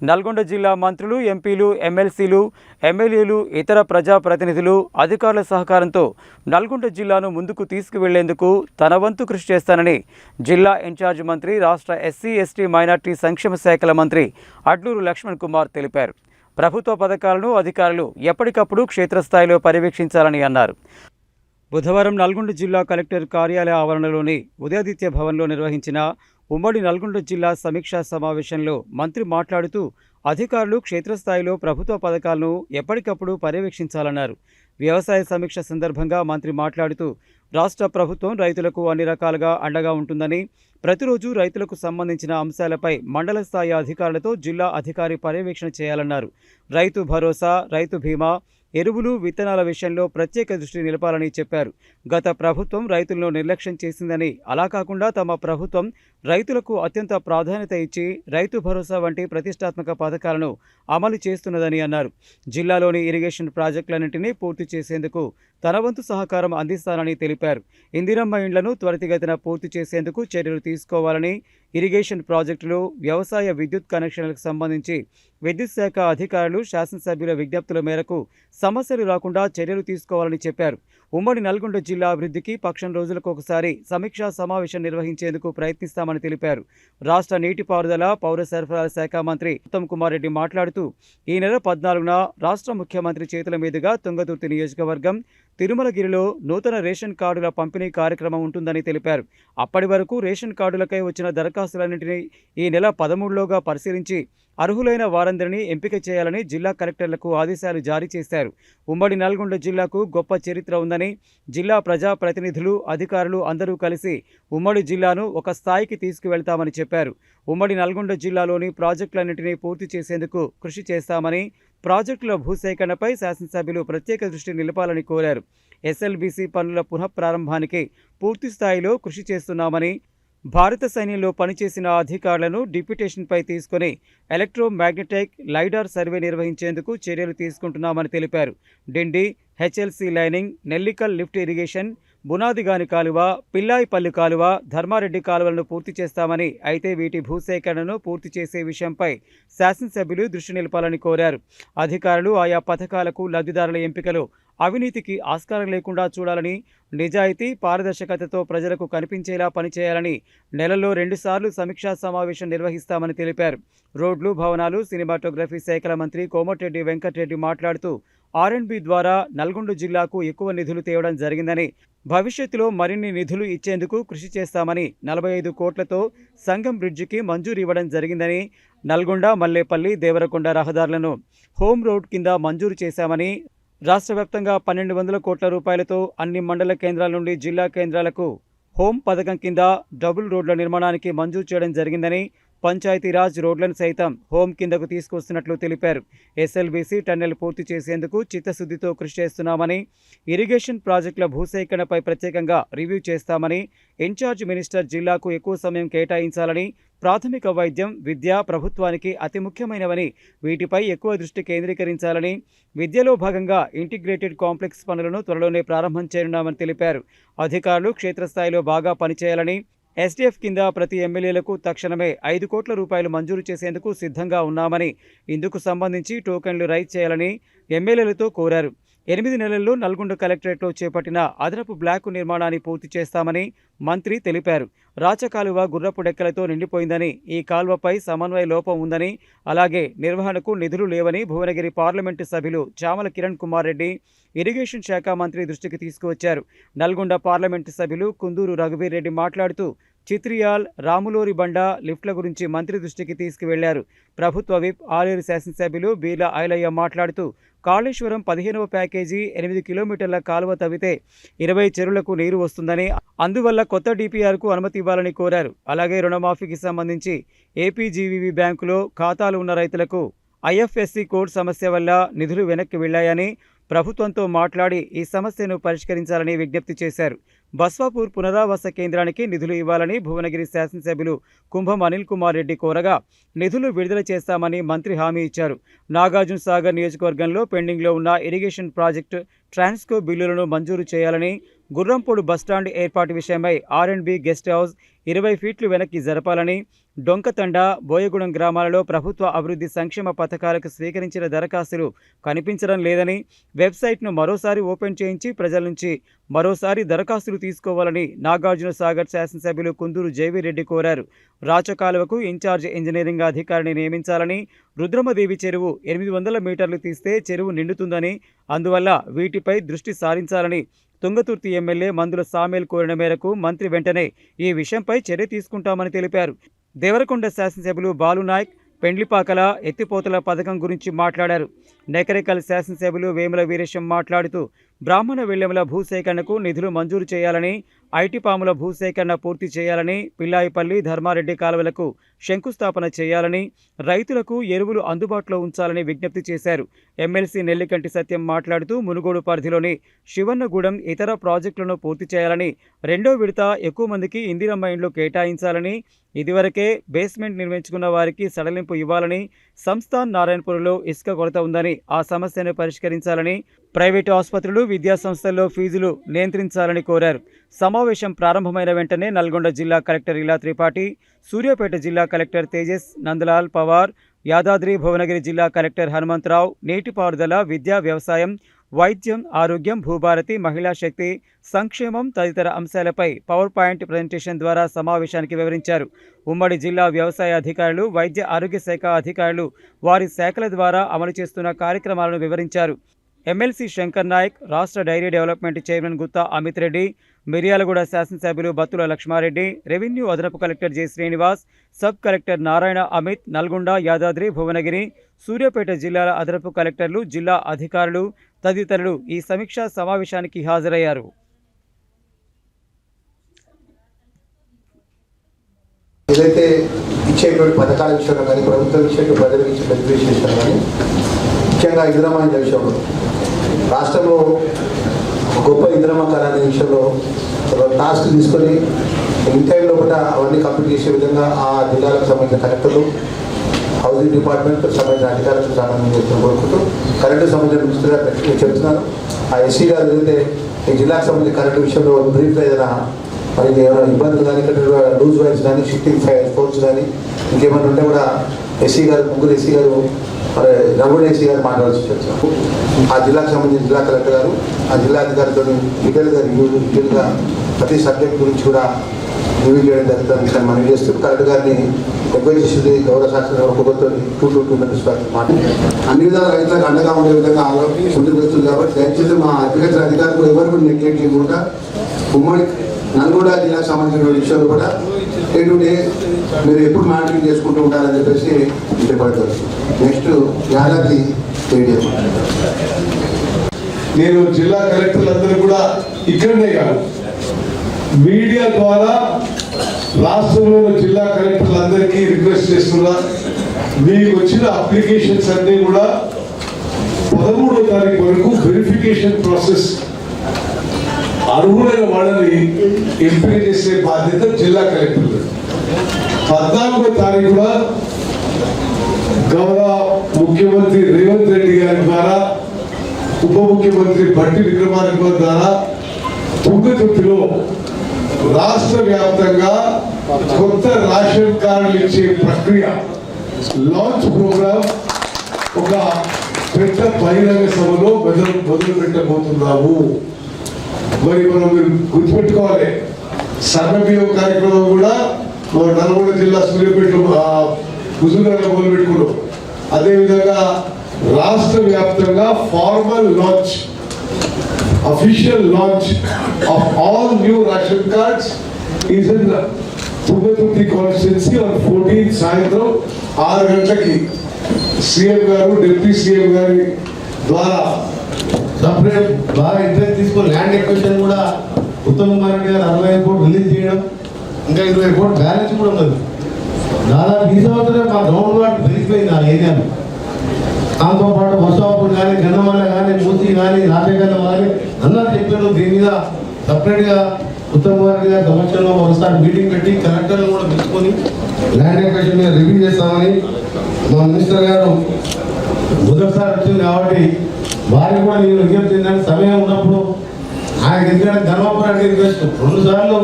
నల్గొండ జిల్లా మంత్రులు, ఎంపీలు, ఎమ్మెల్సీలు, ఎమ్మెల్యేలు, ఇతర ప్రజాప్రతినిధులు, అధికారుల సహకారంతో నల్గొండ జిల్లాను ముందుకు తీసుకువెళ్లేందుకు తన వంతు కృషి చేస్తానని జిల్లా ఇన్ఛార్జ్ మంత్రి, రాష్ట్ర ఎస్సీ, ఎస్టీ, మైనార్టీ సంక్షేమ శాఖల మంత్రి అడ్లూరు లక్ష్మణ్ కుమార్ తెలిపారు. ప్రభుత్వ పథకాలను అధికారులు ఎప్పటికప్పుడు క్షేత్రస్థాయిలో పర్యవేక్షించాలని అన్నారు. బుధవారం నల్గొండ జిల్లా కలెక్టర్ కార్యాలయ ఆవరణలోని ఉదయాదిత్య భవన్లో నిర్వహించిన ఉమ్మడి నల్గొండ జిల్లా సమీక్షా సమావేశంలో మంత్రి మాట్లాడుతూ అధికారులు క్షేత్రస్థాయిలో ప్రభుత్వ పథకాలను ఎప్పటికప్పుడు పర్యవేక్షించాలన్నారు. వ్యవసాయ సమీక్ష సందర్భంగా మంత్రి మాట్లాడుతూ రాష్ట్ర ప్రభుత్వం రైతులకు అన్ని రకాలుగా అండగా ఉంటుందని, ప్రతిరోజు రైతులకు సంబంధించిన అంశాలపై మండల స్థాయి అధికారులతో జిల్లా అధికారి పర్యవేక్షణ చేయాలన్నారు. రైతు భరోసా, రైతు బీమా, ఎరువులు, విత్తనాల విషయంలో ప్రత్యేక దృష్టి నిలపాలని చెప్పారు. గత ప్రభుత్వం రైతులను నిర్లక్ష్యం చేసిందని, అలా కాకుండా తమ ప్రభుత్వం రైతులకు అత్యంత ప్రాధాన్యత ఇచ్చి రైతు భరోసా వంటి ప్రతిష్టాత్మక పథకాలను అమలు చేస్తున్నదని అన్నారు. జిల్లాలోని ఇరిగేషన్ ప్రాజెక్టులన్నింటినీ పూర్తి చేసేందుకు తన వంతు సహకారం అందిస్తానని తెలిపారు. ఇందిరమ్మ ఇండ్లను త్వరితగతిన పూర్తి చేసేందుకు చర్యలు తీసుకోవాలని, ఇరిగేషన్ ప్రాజెక్టులు, వ్యవసాయ విద్యుత్ కనెక్షన్లకు సంబంధించి విద్యుత్ శాఖ అధికారులు, శాసనసభ్యుల విజ్ఞప్తుల మేరకు సమస్యలు రాకుండా చర్యలు తీసుకోవాలని చెప్పారు. ఉమ్మడి నల్గొండ జిల్లా అభివృద్ధికి పక్షం రోజులకు ఒకసారి సమీక్షా సమావేశం నిర్వహించేందుకు ప్రయత్నిస్తామని తెలిపారు. రాష్ట్ర నీటిపారుదల, పౌర సరఫరాల శాఖ మంత్రి ఉత్తమ్ కుమార్ రెడ్డి మాట్లాడుతూ ఈ నెల 14న రాష్ట్ర ముఖ్యమంత్రి చేతుల మీదుగా తుంగతుర్తి నియోజకవర్గం తిరుమలగిరిలో నూతన రేషన్ కార్డుల పంపిణీ కార్యక్రమం ఉంటుందని తెలిపారు. అప్పటి వరకు రేషన్ కార్డులకై వచ్చిన దరఖాస్తులన్నింటినీ ఈ నెల 13లోగా పరిశీలించి అర్హులైన వారందరినీ ఎంపిక చేయాలని జిల్లా కలెక్టర్లకు ఆదేశాలు జారీ చేశారు. ఉమ్మడి నల్గొండ జిల్లాకు గొప్ప చరిత్ర ఉందని, జిల్లా ప్రజాప్రతినిధులు, అధికారులు అందరూ కలిసి ఉమ్మడి జిల్లాను ఒక స్థాయికి తీసుకువెళ్తామని చెప్పారు. ఉమ్మడి నల్గొండ జిల్లాలోని ప్రాజెక్టులన్నింటినీ పూర్తి చేసేందుకు కృషి చేస్తామని, ప్రాజెక్టుల భూసేకరణపై శాసనసభ్యులు ప్రత్యేక దృష్టి నిలపాలని కోరారు. ఎస్ఎల్బీసీ పనుల పునఃప్రారంభానికి పూర్తి స్థాయిలో కృషి చేస్తున్నామని, భారత సైన్యంలో పనిచేసిన అధికారులను డిప్యుటేషన్పై తీసుకుని ఎలక్ట్రోమాగ్నెటిక్ లైడార్ సర్వే నిర్వహించేందుకు చర్యలు తీసుకుంటున్నామని తెలిపారు. Dindi, HLC lining, Nellikal lift irrigation, Bunadigani కాలువ, పిల్లాయిపల్లి కాలువ, ధర్మారెడ్డి కాలువలను పూర్తి చేస్తామని, అయితే వీటి భూసేకరణను పూర్తి చేసే విషయంపై శాసనసభ్యులు దృష్టి నిలపాలని కోరారు. అధికారులు ఆయా పథకాలకు లబ్ధిదారుల ఎంపికలో అవినీతికి ఆస్కారం లేకుండా చూడాలని, నిజాయితీ, పారదర్శకతతో ప్రజలకు కనిపించేలా పనిచేయాలని నెలలో 2 సార్లు సమీక్షా సమావేశం నిర్వహిస్తామని తెలిపారు. రోడ్లు, భవనాలు, సినిమాటోగ్రఫీ శాఖల మంత్రి కోమటిరెడ్డి వెంకటరెడ్డి మాట్లాడుతూ R&B ద్వారా నల్గొండ జిల్లాకు ఎక్కువ నిధులు తేవడం జరిగిందని, భవిష్యత్తులో మరిన్ని నిధులు ఇచ్చేందుకు కృషి చేస్తామని, 45 కోట్లతో సంగం బ్రిడ్జికి మంజూరు ఇవ్వడం జరిగిందని, నల్గొండ, మల్లేపల్లి, దేవరకొండ రహదారులను హోమ్ రోడ్ కింద మంజూరు చేశామని, రాష్ట్ర వ్యాప్తంగా 1200 కోట్ల రూపాయలతో అన్ని మండల కేంద్రాల నుండి జిల్లా కేంద్రాలకు హోమ్ పథకం కింద డబుల్ రోడ్ల నిర్మాణానికి మంజూరు చేయడం జరిగిందని, పంచాయతీరాజ్ రోడ్లను సైతం హోమ్ కిందకు తీసుకొస్తున్నట్లు తెలిపారు. ఎస్ఎల్బీసీ టన్నెల్ పూర్తి చేసేందుకు చిత్తశుద్ధితో కృషి చేస్తున్నామని, ఇరిగేషన్ ప్రాజెక్టుల భూసేకరణపై ప్రత్యేకంగా రివ్యూ చేస్తామని, ఇన్ఛార్జ్ మినిస్టర్ జిల్లాకు ఎక్కువ సమయం కేటాయించాలని, ప్రాథమిక వైద్యం, విద్య ప్రభుత్వానికి అతి ముఖ్యమైనవని, వీటిపై ఎక్కువ దృష్టి కేంద్రీకరించాలని, విద్యలో భాగంగా ఇంటిగ్రేటెడ్ కాంప్లెక్స్ పనులను త్వరలోనే ప్రారంభం చేయనున్నామని తెలిపారు. అధికారులు క్షేత్రస్థాయిలో బాగా పనిచేయాలని, ఎస్డీఎఫ్ కింద ప్రతి ఎమ్మెల్యేలకు తక్షణమే 5 కోట్ల రూపాయలు మంజూరు చేసేందుకు సిద్ధంగా ఉన్నామని, ఇందుకు సంబంధించి టోకెన్లు రైజ్ చేయాలని ఎమ్మెల్యేలతో కోరారు. 8 నెలల్లో నల్గొండ కలెక్టరేట్లో చేపట్టిన అదనపు బ్లాకు నిర్మాణాన్ని పూర్తి చేస్తామని మంత్రి తెలిపారు. రాచకాలువ గుర్రపు డెక్కలతో నిండిపోయిందని, ఈ కాల్వపై సమన్వయ లోపం ఉందని, అలాగే నిర్వహణకు నిధులు లేవని భువనగిరి పార్లమెంటు సభ్యులు చామల కిరణ్ కుమార్ రెడ్డి ఇరిగేషన్ శాఖ మంత్రి దృష్టికి తీసుకువచ్చారు. నల్గొండ పార్లమెంటు సభ్యులు కుందూరు రఘువీర్ రెడ్డి మాట్లాడుతూ చిత్రియాల్, రాములోరి బండ లిఫ్ట్ల గురించి మంత్రి దృష్టికి తీసుకువెళ్లారు. ప్రభుత్వ విప్ ఆలేరు శాసనసభ్యులు బీర్ల ఐలయ్య మాట్లాడుతూ కాళేశ్వరం 15వ ప్యాకేజీ 8 కిలోమీటర్ల కాలువ తవ్వితే 20 చెరువులకు నీరు వస్తుందని, అందువల్ల కొత్త డిపిఆర్కు అనుమతి ఇవ్వాలని కోరారు. అలాగే రుణమాఫీకి సంబంధించి ఏపీజీవీబీ బ్యాంకులో ఖాతాలు ఉన్న రైతులకు ఐఎఫ్ఎస్సి కోడ్ సమస్య వల్ల నిధులు వెనక్కి వెళ్లాయని, ప్రభుత్వంతో మాట్లాడి ఈ సమస్యను పరిష్కరించాలని విజ్ఞప్తి చేశారు. బస్వాపూర్ పునరావాస కేంద్రానికి నిధులు ఇవ్వాలని భువనగిరి శాసనసభ్యులు కుంభం అనిల్ కుమార్ రెడ్డి కోరగా నిధులు విడుదల చేస్తామని మంత్రి హామీ ఇచ్చారు. నాగార్జున సాగర్ నియోజకవర్గంలో పెండింగ్లో ఉన్న ఇరిగేషన్ ప్రాజెక్టు ట్రాన్స్కో బిల్లులను మంజూరు చేయాలని, గుర్రంపూడి బస్టాండ్ ఏర్పాటు విషయమై R&B గెస్ట్ హౌస్, 20 ఫీట్లు వెనక్కి జరపాలని, డొంకతండ, బోయగూడెం గ్రామాలలో ప్రభుత్వ అభివృద్ధి సంక్షేమ పథకాలకు స్వీకరించిన దరఖాస్తులు కనిపించడం లేదని, వెబ్సైట్ను మరోసారి ఓపెన్ చేయించి ప్రజల నుంచి మరోసారి దరఖాస్తులు తీసుకోవాలని నాగార్జున సాగర్ శాసనసభ్యులు కుందూరు జైవీరెడ్డి కోరారు. రాచకాలువకు ఇన్ఛార్జ్ ఇంజనీరింగ్ అధికారిని నియమించాలని, రుద్రమదేవి చెరువు 800 మీటర్లు తీస్తే చెరువు నిండుతుందని, అందువల్ల వీటిపై దృష్టి సారించాలని తుంగతుర్తి ఎమ్మెల్యే మందుల సామేల్ కోరిన మేరకు మంత్రి వెంటనే ఈ విషయంపై చర్య తీసుకుంటామని తెలిపారు. దేవరకొండ శాసనసభ్యులు బాలునాయక్ పెండ్లిపాకల ఎత్తిపోతల పథకం గురించి మాట్లాడారు. నెకరేకల్ శాసనసభ్యులు వేముల వీరేశం మాట్లాడుతూ బ్రాహ్మణ వెల్లెముల భూసేకరణకు నిధులు మంజూరు చేయాలని, ఐటీ పాముల భూసేకరణ పూర్తి చేయాలని, పిల్లాయిపల్లి ధర్మారెడ్డి కాలువలకు శంకుస్థాపన చేయాలని, రైతులకు ఎరువులు అందుబాటులో ఉంచాలని విజ్ఞప్తి చేశారు. ఎమ్మెల్సీ నెల్లికంటి సత్యం మాట్లాడుతూ మునుగోడు పరిధిలోని శివన్నగూడెం ఇతర ప్రాజెక్టులను పూర్తి చేయాలని, 2వ విడత ఎక్కువ మందికి ఇందిరమ్మ ఇండ్లు కేటాయించాలని, ఇదివరకే బేస్మెంట్ నిర్మించుకున్న వారికి సడలింపు ఇవ్వాలని, సంస్థాన్ నారాయణపూర్లో ఇసుక కొరత ఉందని ఆ సమస్యను పరిష్కరించాలని, ప్రైవేటు ఆసుపత్రులు, విద్యా సంస్థల్లో ఫీజులు నియంత్రించాలని కోరారు. సమావేశం ప్రారంభమైన వెంటనే నల్గొండ జిల్లా కలెక్టర్ ఇలా త్రిపాఠి, సూర్యాపేట జిల్లా కలెక్టర్ తేజస్ నందలాల్ పవార్, యాదాద్రి భువనగిరి జిల్లా కలెక్టర్ హనుమంతరావు నీటిపారుదల, విద్యా, వ్యవసాయం, వైద్యం, ఆరోగ్యం, భూభారతి, మహిళా శక్తి, సంక్షేమం తదితర అంశాలపై పవర్ పాయింట్ ప్రజెంటేషన్ ద్వారా సమావేశానికి వివరించారు. ఉమ్మడి జిల్లా వ్యవసాయ అధికారులు, వైద్య ఆరోగ్య శాఖ అధికారులు వారి శాఖల ద్వారా అమలు చేస్తున్న కార్యక్రమాలను వివరించారు. ఎమ్మెల్సీ శంకర్ నాయక్, రాష్ట్ర dairy development chairman Gutta Amit Reddy, Miryalaguda శాసనసభ్యులు బత్తుల లక్ష్మారెడ్డి, రెవెన్యూ అదనపు collector J Srinivas, sub collector Narayana Amit, Nalgonda, Yadadri Bhuvanagiri, Suryapet జిల్లాల అదనపు కలెక్టర్లు, జిల్లా అధికారులు తదితరులు ఈ సమీక్షా సమావేశానికి హాజరయ్యారు. ఏదైతే ఇచ్చేటువంటి పథకాల విషయంలో కానీ, ప్రభుత్వం ఇచ్చేటువంటి ప్రజల విషయంలో కానీ, ముఖ్యంగా ఇందిరమ్మ ఇండ్ల విషయంలో రాష్ట్రంలో గొప్ప ఇందిరమ్మ కళ అనే విషయంలో టాస్క్ తీసుకొని ఇంటైంలో కూడా అవన్నీ కంప్లీట్ చేసే విధంగా ఆ జిల్లాలకు సంబంధించిన కలెక్టర్లు, హౌసింగ్ డిపార్ట్మెంట్ సంబంధించిన అధికారులకు సంబంధించిన కోరుకుంటూ కరెంటు సంబంధించిన మినిస్టర్ గారు చెప్తున్నారు. ఆ ఎస్సీ గారు ఏదైతే ఈ జిల్లాకు సంబంధించిన కరెంటు విషయంలో బ్రీఫ్లో ఏదైనా మరి ఏమైనా ఇబ్బందులు కానీ, ఇక్కడ లూజ్ వైర్స్ కానీ, షిఫ్టింగ్ ఫోర్స్ కానీ ఇంకేమైనా ఉంటే కూడా ఎస్సీ గారు, ముగ్గురు ఎస్సీ గారు, మరి నల్గొండ ఎస్సీ గారు మాట్లాడాల్సి వచ్చారు. ఆ జిల్లాకు సంబంధించిన జిల్లా కలెక్టర్ గారు ఆ జిల్లా అధికారితో డీటెయిల్గా ప్రతి సబ్జెక్ట్ గురించి కూడా రివ్యూ చేయడం జరుగుతుంది. మనం చేస్తూ కలెక్టర్ గారిని రిక్వెస్ట్ చేసింది గౌరవ శాసన ఒక్కొక్కరితో 2 minutes మాట అన్ని విధాలు రైతులకు అండగా ఉండే విధంగా ముందుకు వెళ్తుంది. కాబట్టి దయచేసి మా అగ్రికల్చర్ అధికారులు ఎవరు కూడా నెగ్లెక్ట్ చేయకుండా ఉమ్మడి నల్గొండ జిల్లాకు సంబంధించిన విషయాలు కూడా డే టు డే మీరు ఎప్పుడు మానిటరింగ్ చేసుకుంటూ ఉంటారని చెప్పేసి ఇష్టపడతారు. నెక్స్ట్ యాదాద్రి ఏరియా నేను జిల్లా కలెక్టర్లందరూ కూడా ఇక్కడనే కాదు మీడియా ద్వారా రాష్ట్రంలో జిల్లా కలెక్టర్లందరికీ రిక్వెస్ట్ చేస్తున్నా, మీకు వచ్చిన అప్లికేషన్స్ అన్ని కూడా 13వ తారీఖు వరకు వెరిఫికేషన్ ప్రాసెస్ అర్హులైన వాళ్ళని ఎంపిక చేసే బాధ్యత జిల్లా కలెక్టర్లు. 14వ తారీఖున గౌరవ ముఖ్యమంత్రి రేవంత్ రెడ్డి గారి ద్వారా, ఉప ముఖ్యమంత్రి బట్టి విక్రమార్క ద్వారా తుంగతుర్తిలో రాష్ట్ర వ్యాప్తంగా కొత్త రేషన్ కార్డులు ఇచ్చే ప్రక్రియ లాంచ్ ప్రోగ్రామ్ ఒక పెద్ద బహిరంగ సభలో మొదలు పెట్టబోతున్నాము. మరి మనం మీరు గుర్తుపెట్టుకోవాలి, సర్వబియ్యం కార్యక్రమం కూడా నల్గొండ జిల్లా సూర్యాపేట హుజూర్నగర్లో మొదలు పెట్టుకున్నాం. అదేవిధంగా రాష్ట్ర వ్యాప్తంగా formal launch, official launch of all new ration cards is in Thungathurthi constituency on 14 సాయంత్రం 6 గంటలకి సీఎం గారు, డిప్యూటీ సీఎం గారి ద్వారా సపరేట్ బాగా ఇంట్రెస్ట్ తీసుకొని ల్యాండ్ ఎక్విజిషన్ కూడా ఉత్తమ్ కుమార్ రెడ్డి గారు 65 కోట్లు రిలీజ్ చేయడం, ఇంకా 20 కోట్లు బ్యాలెన్స్ కూడా ఉన్నది. దాదాపు ఈ సంవత్సరం మా గ్రౌండ్ వాటర్ పెరిగిపోయింది ఆ ఏరియాలో. దాంతోపాటు బొస్సాపూర్ కానీ, గన్నమల్ల కానీ, మూసి కానీ, రాజకన్న కానీ అందరూ చెప్పారు. దీని మీద సపరేట్గా ఉత్తమ్ కుమార్ రెడ్డి గారి సమక్షంలో ఒకసారి మీటింగ్ పెట్టి కలెక్టర్లు కూడా తీసుకొని ల్యాండ్ ఎక్విజిషన్ మీద రివ్యూ చేస్తామని మా మినిస్టర్ గారు మొదటిసారి వచ్చింది కాబట్టి వారికి కూడా నేను విజ్ఞప్తి ఏంటంటే సమయం ఉన్నప్పుడు ఆయన ఎందుకంటే ధర్మపురానికి రిక్వెస్ట్ 2 సార్లు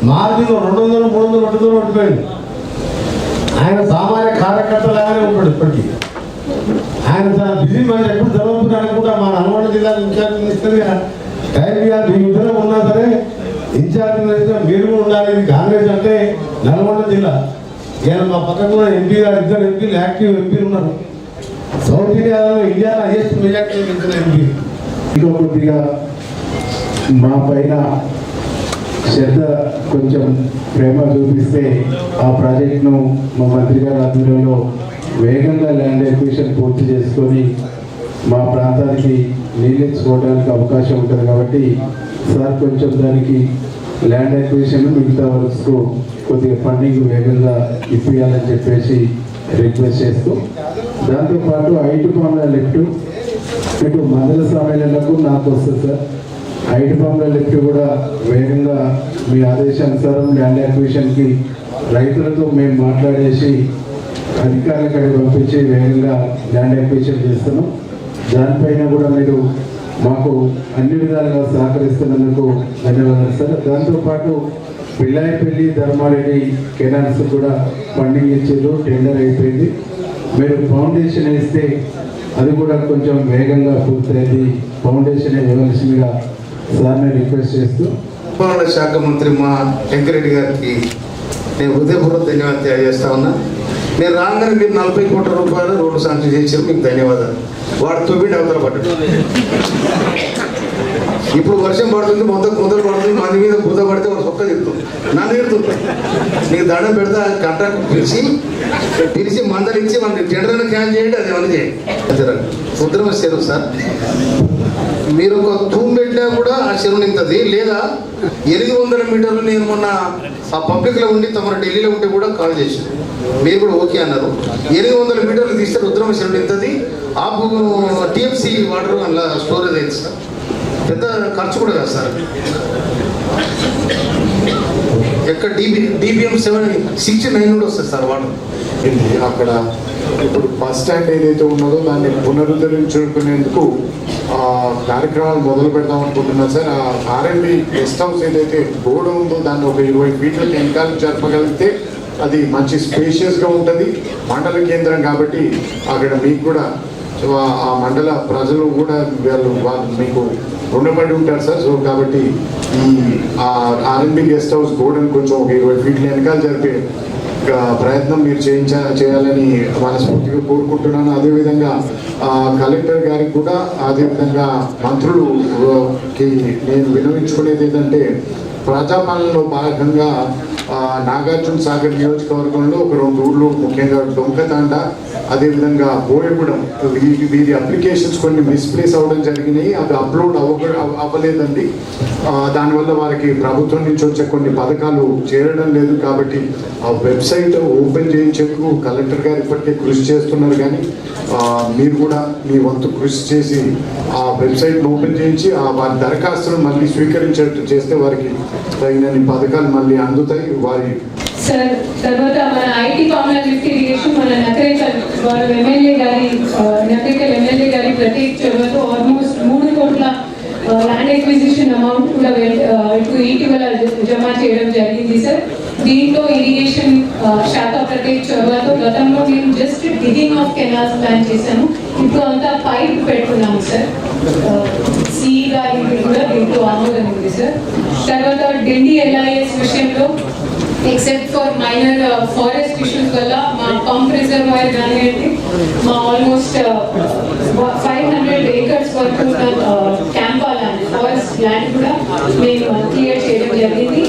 మార్జిన్ 200, 300 పట్టుదల పట్టిపోయింది. ఆయన సామాన్య కార్యకర్తలాగానే ఉంటాడు ఇప్పటికీ. ఆయన బిజీ మనిషి. ఎప్పుడు ధర్మపురానికి కూడా మా నల్గొండ జిల్లాకు ఇన్ఛార్జ్ మినిస్టర్గా టైం మీ ఇద్దరం ఉన్నా సరే ఇన్ఛార్జ్ మినిస్టర్ మీరు కూడా ఉండాలి. ఇది కాంగ్రెస్ అంటే నల్గొండ జిల్లా. నేను మా పక్కన కూడా ఎంపీ గారు, 2 ఎంపీలు యాక్టివ్ ఎంపీలు ఉన్నారు. సౌత్ ఇండియాలో హైయెస్ట్ మెజార్టీ ఇచ్చిన ఎంపీ. కొద్దిగా మా పైన శ్రద్ధ, కొంచెం ప్రేమ చూపిస్తే ఆ ప్రాజెక్టును మా మంత్రి గారి ఆధ్వర్యంలో వేగంగా ల్యాండ్ ఎక్విజిషన్ పూర్తి చేసుకొని మా ప్రాంతానికి నీళ్ళు ఇచ్చుకోవడానికి అవకాశం ఉంటుంది. కాబట్టి సార్ కొంచెం దానికి ల్యాండ్ ఎక్విజిషన్ మిగతా వర్క్స్కు కొద్దిగా ఫండింగ్ వేగంగా ఇప్పించాలని చెప్పేసి రిక్వెస్ట్ చేస్తూ, దాంతోపాటు 5 పాముల లిఫ్ట్ ఇటు మండల సమ్మేళనకు నాకు వస్తుంది సార్. 5 పాముల లిఫ్ట్ కూడా వేగంగా మీ ఆదేశానుసారం ల్యాండ్ అక్విజిషన్కి రైతులతో మేము మాట్లాడేసి అధికారుల కಡೆ పంపించి వేగంగా ల్యాండ్ అక్విజిషన్ చేస్తున్నాం. దానిపైన కూడా మీరు మాకు అన్ని విధాలుగా సహకరిస్తున్నందుకు ధన్యవాదాలు సార్. దాంతోపాటు పిల్లాయిపల్లి, ధర్మారెడ్డి కెనాల్స్ కూడా ఫండింగ్ ఇచ్చారు, టెండర్ అయిపోయింది. మీరు ఫౌండేషన్ వేస్తే అది కూడా కొంచెం వేగంగా పూర్తయింది. ఫౌండేషన్ ఇవ్వాల్సిందిగా సార్ని రిక్వెస్ట్ చేస్తూ, పరిపాలన శాఖ మంత్రి మా వెంకరెడ్డి గారికి నేను హృదయపూర్వక ధన్యవాదాలు తెలియజేస్తా ఉన్నా. నేను రాగానే మీరు 40 కోట్ల రూపాయలు రోడ్డు శాంక్షన్ చేశారు, మీకు ధన్యవాదాలు. వాడు తొవ్విండి అవతల పడ్డాడు. ఇప్పుడు వర్షం పడుతుంది, మొదలు పడుతుంది, మంది మీద బుద్ధ పడితే వాడు సొక్క తిరుగుతుంది, నన్ను తిరుగుతుంది. నీకు దండం పెడతా, కాంట్రాక్ట్ పిలిచి మందలించి మనకి టెండర్ క్యాన్ చేయండి, అది ఏమన్నా చేయండి. ఉద్రమ చెరువు సార్, మీరు ఒక తూము పెట్టినా కూడా ఆ చెరువు నింపుతుంది. లేదా 800 మీటర్లు నేను మొన్న ఆ పబ్లిక్లో ఉండి తమ ఢిల్లీలో ఉంటే కూడా కాల్ చేశాను, మీరు కూడా ఓకే అన్నారు. 800 మీటర్లు తీస్తే రుద్రమ చెరువు నింపుతుంది. ఆ టీఎంసీ వాటర్ అలా స్టోరేజ్ అయింది సార్. పెద్ద ఖర్చు కూడా కాదు సార్. ఎక్కడ DBM 769 కూడా వస్తుంది సార్ వాటర్. అక్కడ ఇప్పుడు బస్ స్టాండ్ ఏదైతే ఉన్నదో దాన్ని పునరుద్ధరించుకునేందుకు కార్యక్రమాలు మొదలు పెడదాం అనుకుంటున్నాను సార్. R&D గెస్ట్ హౌస్ ఏదైతే గోడ ఉందో దాన్ని ఒక 20 ఫీట్లకి వెనకాల జరపగలిగితే అది మంచి స్పేషియస్గా ఉంటుంది. మండల కేంద్రం కాబట్టి అక్కడ మీకు కూడా ఆ మండల ప్రజలు కూడా వాళ్ళు మీకు రుణపడి ఉంటారు సార్. సో కాబట్టి ఈ R&D గెస్ట్ హౌస్ గోడను కొంచెం ఒక 20 ఫీట్ల వెనకాల జరిపే ప్రయత్నం మీరు చేయాలని మనస్ఫూర్తిగా కోరుకుంటున్నాను. అదేవిధంగా కలెక్టర్ గారికి కూడా, అదేవిధంగా మంత్రులకి నేను విన్నవించుకునేది ఏంటంటే, ప్రజాపాలనలో భాగంగా నాగార్జున సాగర్ నియోజకవర్గంలో ఒక 2 ఊర్లు, ముఖ్యంగా డొంకతాండ, అదేవిధంగా బోయగూడెం, వీరి అప్లికేషన్స్ కొన్ని మిస్ప్లేస్ అవ్వడం జరిగినాయి. అవి అప్లోడ్ అవ్వలేదండి. దానివల్ల వారికి ప్రభుత్వం నుంచి వచ్చే కొన్ని పథకాలు చేరడం లేదు. కాబట్టి ఆ వెబ్సైట్ ఓపెన్ చేయించేందుకు కలెక్టర్ గారు ఇప్పటికే కృషి చేస్తున్నారు. కానీ మీరు కూడా మీ వంతు కృషి చేసి ఆ వెబ్సైట్ను ఓపెన్ చేయించి వారి దరఖాస్తులను మళ్ళీ స్వీకరించేట్టు చేస్తే వారికి తగినన్ని పథకాలు మళ్ళీ అందుతాయి. వారి సార్ తర్వాత మన ఐటీ కామన్ లిఫ్ట్ ఇరిగేషన్ మన నకరేకల్ నకరేకల్ ఎమ్మెల్యే గారి ప్రత్యేక చొరవతో ఆల్మోస్ట్ 3 కోట్ల ల్యాండ్ ఎక్విజిషన్ అమౌంట్ కూడా ఇటీవల జమ చేయడం జరిగింది సార్. దీంట్లో ఇరిగేషన్ శాఖ ప్రత్యేక చొరవతో గతంలో మేము just digging of canals plan చేశాము. ఇప్పుడు అంతా పైప్ పెట్టుకున్నాము సార్. సిఈ గారికి కూడా దీంట్లో ఆమోదం ఉంది సార్. తర్వాత ఢిల్లీ LIS విషయంలో except for minor forest issues వల్ల మా పంప్ రిజర్వాయర్ కానివ్వండి, మా ఆల్మోస్ట్ 500 acres వరకు క్యాంపా ల్యాండ్, ఫారెస్ట్ ల్యాండ్ కూడా మేము క్లియర్ చేయడం జరిగింది.